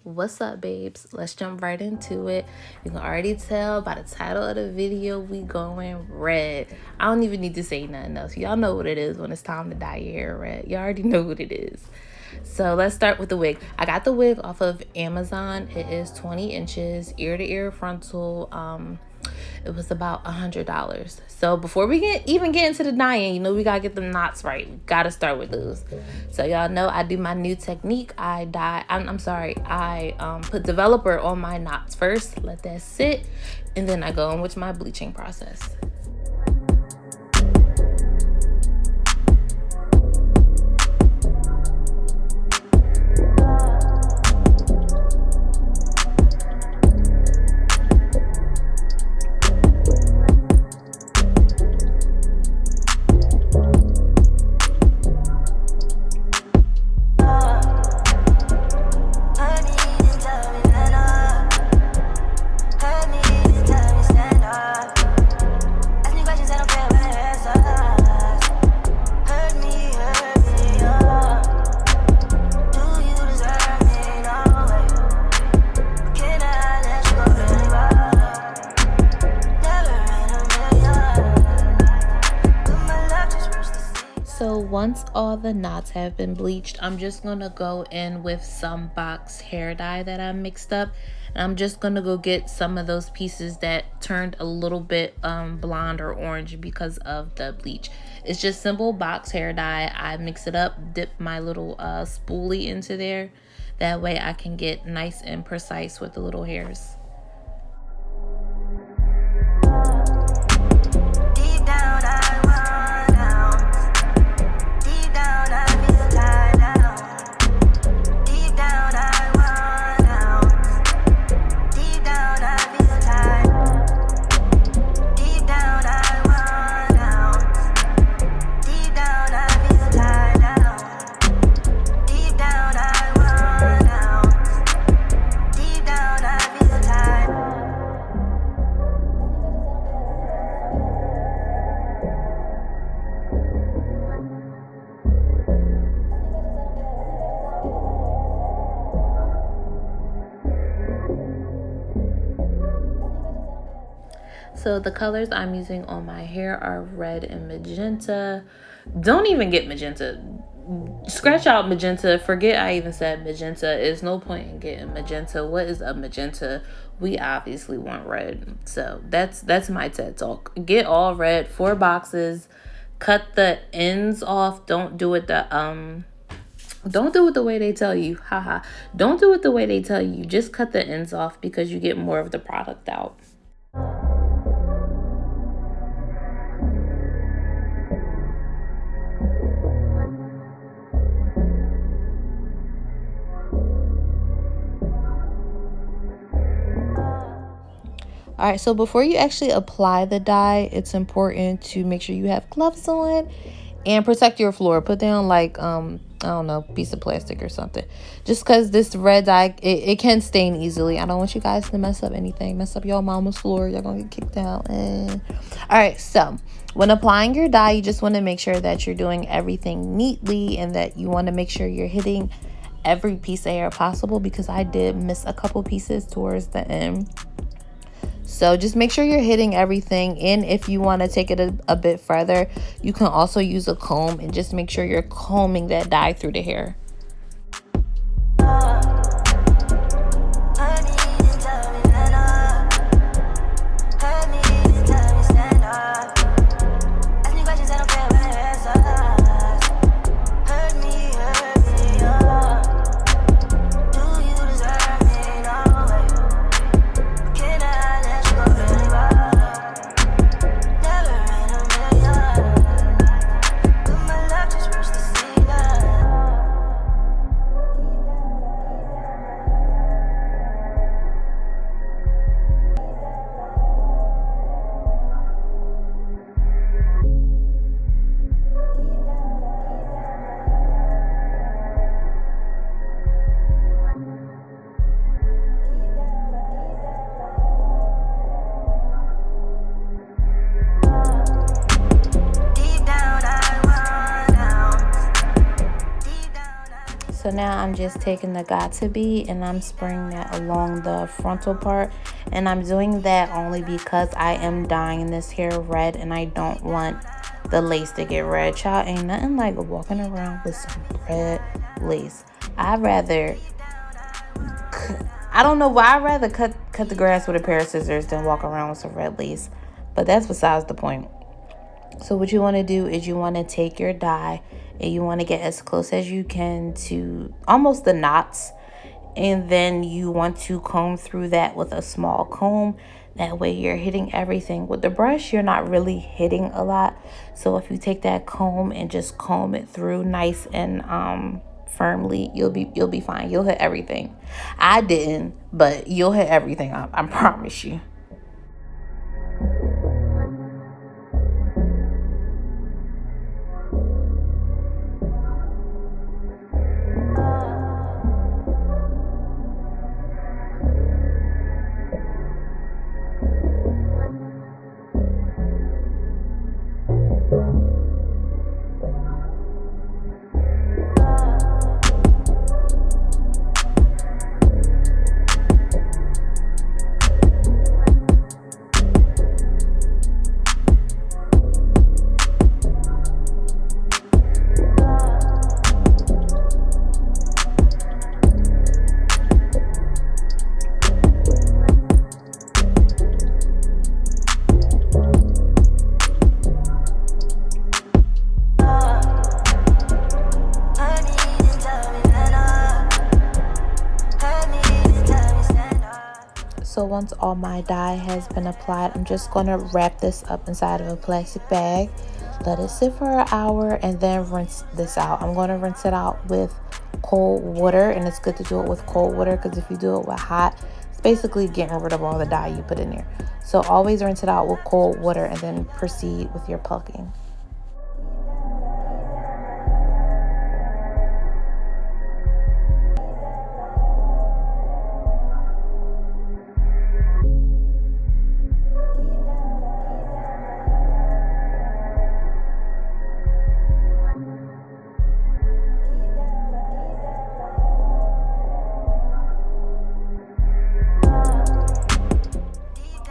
What's up, babes? Let's jump right into it. You can already tell by the title of the video, we going red. I don't even need to say nothing else. Y'all know what it is when it's time to dye your hair red. Y'all already know what it is. So let's start with the wig. I got the wig off of Amazon. It is 20 inches, ear to ear frontal. It was about $100. So before we even get into the dyeing, we gotta get the knots right. We gotta start with those. So y'all know I do my new technique. I put developer on my knots first, let that sit, and then I go in with my bleaching process. So once all the knots have been bleached, I'm just gonna go in with some box hair dye that I mixed up, and I'm just gonna go get some of those pieces that turned a little bit blonde or orange because of the bleach. It's just simple box hair dye. I mix it up, dip my little spoolie into there. That way I can get nice and precise with the little hairs. So the colors I'm using on my hair are red and magenta. Don't even get magenta. Scratch out magenta. Forget I even said magenta. There's no point in getting magenta. What is a magenta? We obviously want red. So that's my TED talk. Get all red, 4 boxes. Cut the ends off. Don't do it the way they tell you. Haha. Don't do it the way they tell you. Just cut the ends off because you get more of the product out. All right, so before you actually apply the dye, it's important to make sure you have gloves on and protect your floor. Put down like, I don't know, piece of plastic or something. Just because this red dye, it can stain easily. I don't want you guys to mess up anything. Mess up your mama's floor. You're going to get kicked out. All right, so when applying your dye, you just want to make sure that you're doing everything neatly and that you want to make sure you're hitting every piece of hair possible, because I did miss a couple pieces towards the end. So just make sure you're hitting everything. And if you want to take it a bit further, you can also use a comb and just make sure you're combing that dye through the hair. So now I'm just taking the got to be and I'm spraying that along the frontal part. And I'm doing that only because I am dyeing this hair red and I don't want the lace to get red. Child, ain't nothing like walking around with some red lace. I don't know why I'd rather cut the grass with a pair of scissors than walk around with some red lace. But that's besides the point. So what you want to do is you want to take your dye and you want to get as close as you can to almost the knots. And then you want to comb through that with a small comb. That way you're hitting everything. With the brush, you're not really hitting a lot. So if you take that comb and just comb it through nice and firmly, you'll be fine. You'll hit everything. I didn't, but you'll hit everything. I promise you. So once all my dye has been applied, I'm just going to wrap this up inside of a plastic bag. Let it sit for an hour and then rinse this out. I'm going to rinse it out with cold water, and it's good to do it with cold water because if you do it with hot, it's basically getting rid of all the dye you put in there. So always rinse it out with cold water and then proceed with your plucking.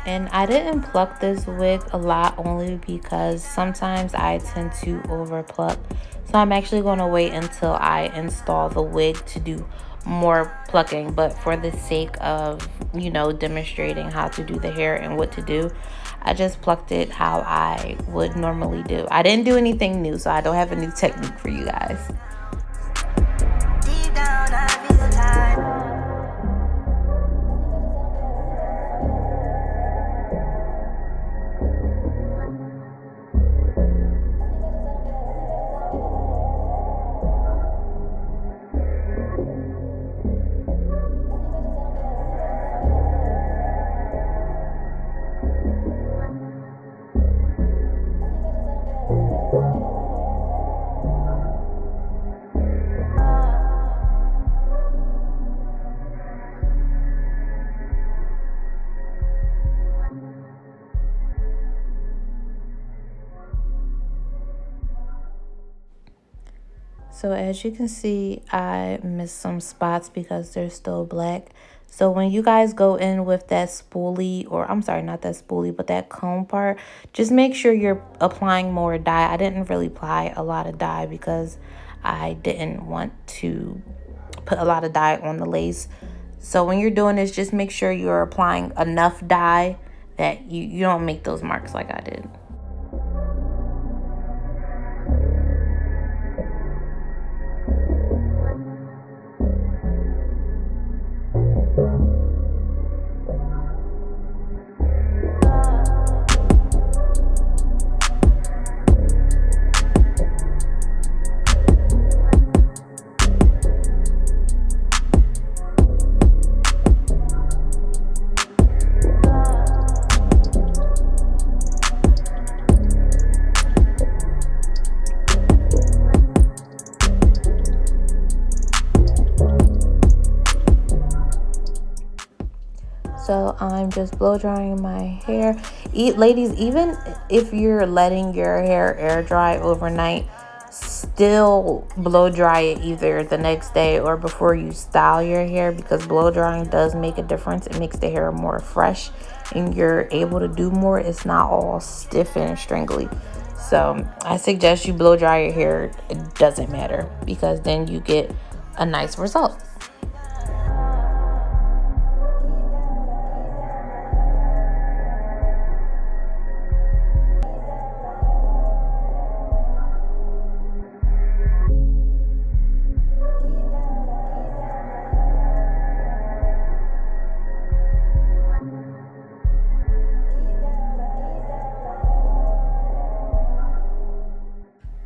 And I didn't pluck this wig a lot only because sometimes I tend to over pluck. So I'm actually going to wait until I install the wig to do more plucking. But for the sake of, demonstrating how to do the hair and what to do, I just plucked it how I would normally do. I didn't do anything new, so I don't have a new technique for you guys. Deep down, I feel tired. So as you can see, I missed some spots because they're still black. So when you guys go in with that spoolie, or I'm sorry, not that spoolie, but that comb part, just make sure you're applying more dye. I didn't really apply a lot of dye because I didn't want to put a lot of dye on the lace. So when you're doing this, just make sure you're applying enough dye that you don't make those marks like I did. So I'm just blow drying my hair. Ladies, even if you're letting your hair air dry overnight, still blow dry it either the next day or before you style your hair, because blow drying does make a difference. It makes the hair more fresh and you're able to do more. It's not all stiff and strangly. So I suggest you blow dry your hair. It doesn't matter, because then you get a nice result.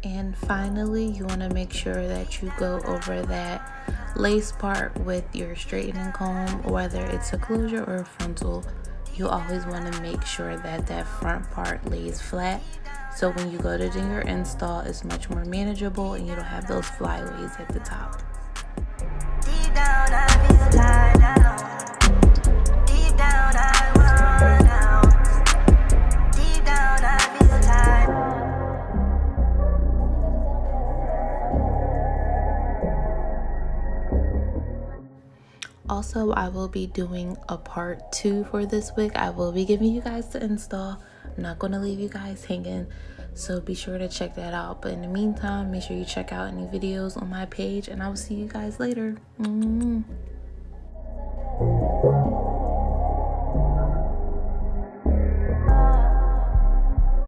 And finally, you want to make sure that you go over that lace part with your straightening comb, whether it's a closure or a frontal. You always want to make sure that that front part lays flat, so when you go to do your install, it's much more manageable and you don't have those flyaways at the top. Deep down, I feel tired now. Deep down, I worn out. Deep down, I feel tired. Also, I will be doing a part 2 for this wig. I will be giving you guys the install. I'm not going to leave you guys hanging, so be sure to check that out. But in the meantime, make sure you check out any videos on my page, and I will see you guys later.